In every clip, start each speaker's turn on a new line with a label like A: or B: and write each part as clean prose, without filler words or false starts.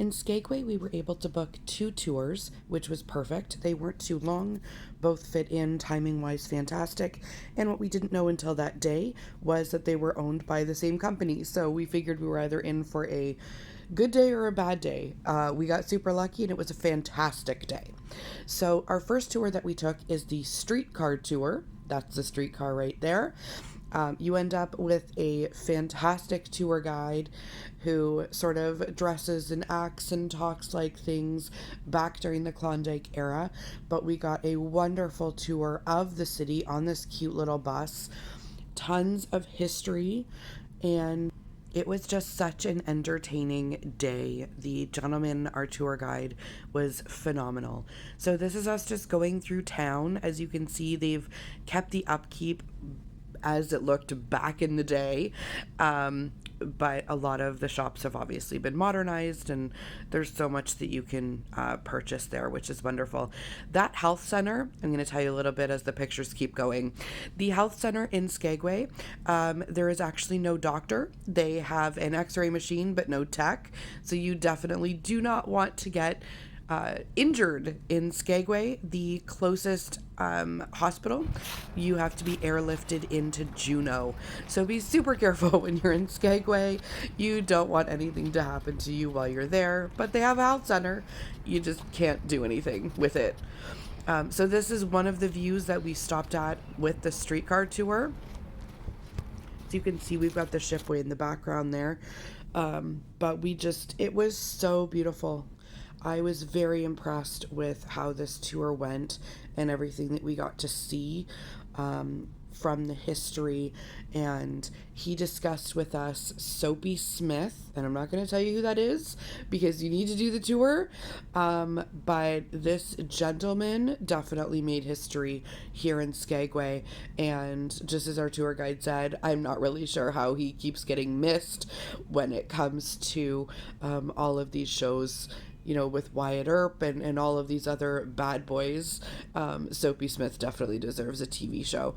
A: In Skagway, we were able to book 2 tours, which was perfect. They weren't too long, both fit in timing wise fantastic. And what we didn't know until that day was that they were owned by the same company. So we figured we were either in for a good day or a bad day. We got super lucky and it was a fantastic day. So our first tour that we took is the streetcar tour. That's the streetcar right there. You end up with a fantastic tour guide who sort of dresses and acts and talks like things back during the Klondike era. But we got a wonderful tour of the city on this cute little bus. Tons of history, and it was just such an entertaining day. The gentleman, our tour guide, was phenomenal. So this is us just going through town. As you can see, they've kept the upkeep as it looked back in the day. But a lot of the shops have obviously been modernized, and there's so much that you can purchase there, which is wonderful. That health center, I'm going to tell you a little bit as the pictures keep going. The health center in Skagway, there is actually no doctor. They have an x-ray machine, but no tech. So you definitely do not want to get injured in Skagway. The closest hospital, you have to be airlifted into Juneau. So be super careful when you're in Skagway. You don't want anything to happen to you while you're there, but they have a health center. You just can't do anything with it. So this is one of the views that we stopped at with the streetcar tour. So you can see we've got the shipway in the background there. But it was so beautiful. I was very impressed with how this tour went and everything that we got to see from the history. And he discussed with us Soapy Smith, and I'm not going to tell you who that is because you need to do the tour. But this gentleman definitely made history here in Skagway. And just as our tour guide said, I'm not really sure how he keeps getting missed when it comes to all of these shows, with Wyatt Earp and all of these other bad boys. Soapy Smith definitely deserves a TV show.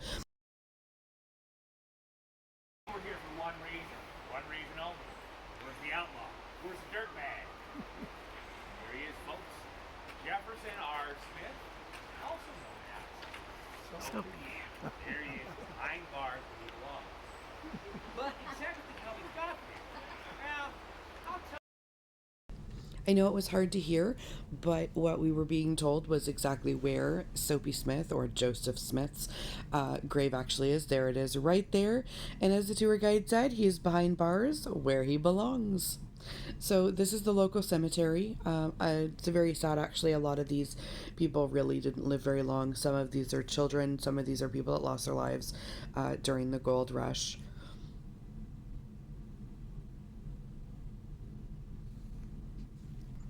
B: We're here for one reason only. Where's the outlaw? Where's the dirtbag? There he is, folks. Jefferson R. Smith, also known as Soapy. There he is, behind bars where he belongs. But exactly how he got there. Well, I'll tell.
A: I know it was hard to hear, but what we were being told was exactly where Soapy Smith, or Joseph Smith's grave actually is. There it is, right there. And as the tour guide said, he is behind bars where he belongs. So this is the local cemetery. It's very sad, actually. A lot of these people really didn't live very long. Some of these are children. Some of these are people that lost their lives during the gold rush.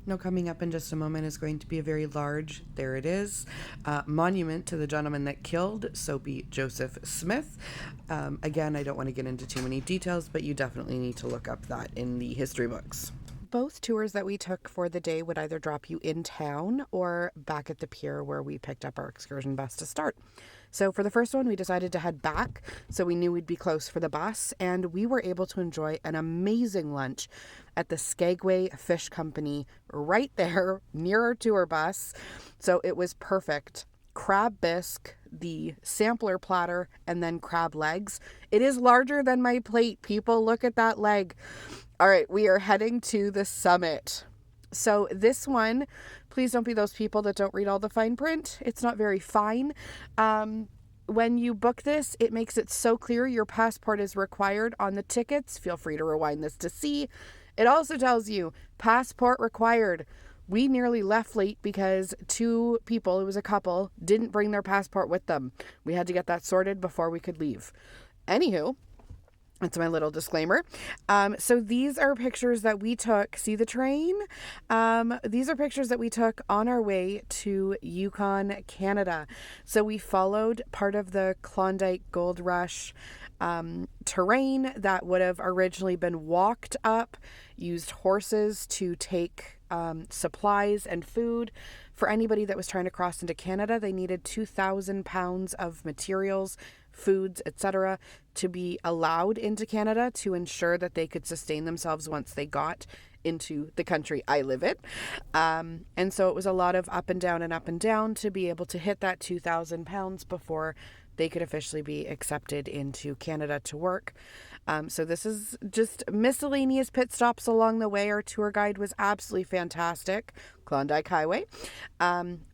A: Now, coming up in just a moment is going to be a very large, there it is, monument to the gentleman that killed Soapy Joseph Smith. Again, I don't want to get into too many details, but you definitely need to look up that in the history books. Both tours that we took for the day would either drop you in town or back at the pier where we picked up our excursion bus to start. So for the first one, we decided to head back, so we knew we'd be close for the bus, and we were able to enjoy an amazing lunch at the Skagway Fish Company right there near our tour bus. So it was perfect. Crab bisque, the sampler platter, and then crab legs. It is larger than my plate, people. Look at that leg. All right, we are heading to the summit. So this one, please don't be those people that don't read all the fine print. It's not very fine. When you book this, it makes it so clear your passport is required on the tickets. Feel free to rewind this to see. It also tells you passport required. We nearly left late because 2 people, it was a couple, didn't bring their passport with them. We had to get that sorted before we could leave. Anywho, that's my little disclaimer. So these are pictures that we took. See the train? These are pictures that we took on our way to Yukon, Canada. So we followed part of the Klondike Gold Rush terrain that would have originally been walked up, used horses to take supplies and food. For anybody that was trying to cross into Canada, they needed 2,000 pounds of materials, foods, etc., to be allowed into Canada to ensure that they could sustain themselves once they got into the country I live in. And so it was a lot of up and down to be able to hit that 2,000 pounds before they could officially be accepted into Canada to work. So this is just miscellaneous pit stops along the way. Our tour guide was absolutely fantastic. Klondike Highway.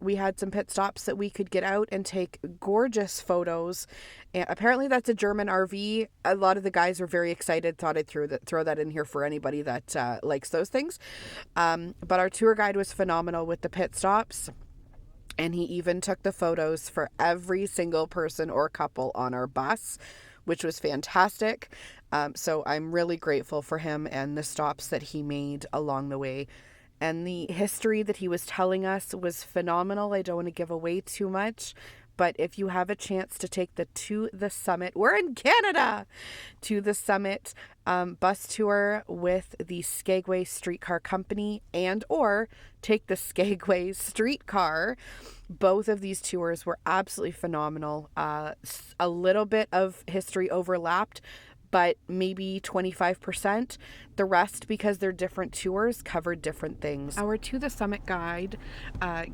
A: We had some pit stops that we could get out and take gorgeous photos. And apparently that's a German RV. A lot of the guys were very excited. Thought I'd throw that in here for anybody that likes those things. But our tour guide was phenomenal with the pit stops. And he even took the photos for every single person or couple on our bus, which was fantastic. So I'm really grateful for him and the stops that he made along the way. And the history that he was telling us was phenomenal. I don't want to give away too much, but if you have a chance to take the To the Summit, we're in Canada, To the Summit bus tour with the Skagway Streetcar Company and or take the Skagway Streetcar. Both of these tours were absolutely phenomenal. A little bit of history overlapped, but maybe 25%. The rest, because they're different tours, covered different things. Our To the Summit guide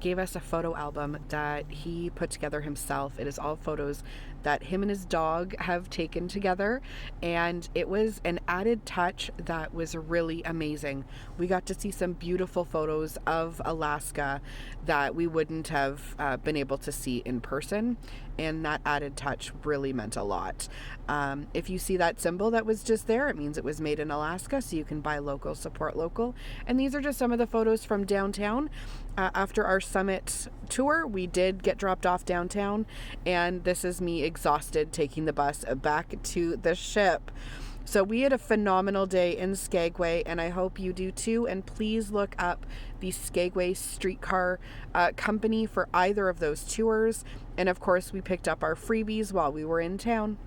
A: gave us a photo album that he put together himself. It is all photos that him and his dog have taken together, and it was an added touch that was really amazing. We got to see some beautiful photos of Alaska that we wouldn't have been able to see in person, and that added touch really meant a lot. If you see that symbol that was just there, it means it was made in Alaska, so you can buy local, support local. And these are just some of the photos from downtown. After our summit tour, we did get dropped off downtown, and this is me exhausted taking the bus back to the ship. So we had a phenomenal day in Skagway, and I hope you do too. And please look up the Skagway Streetcar Company for either of those tours. And of course, we picked up our freebies while we were in town.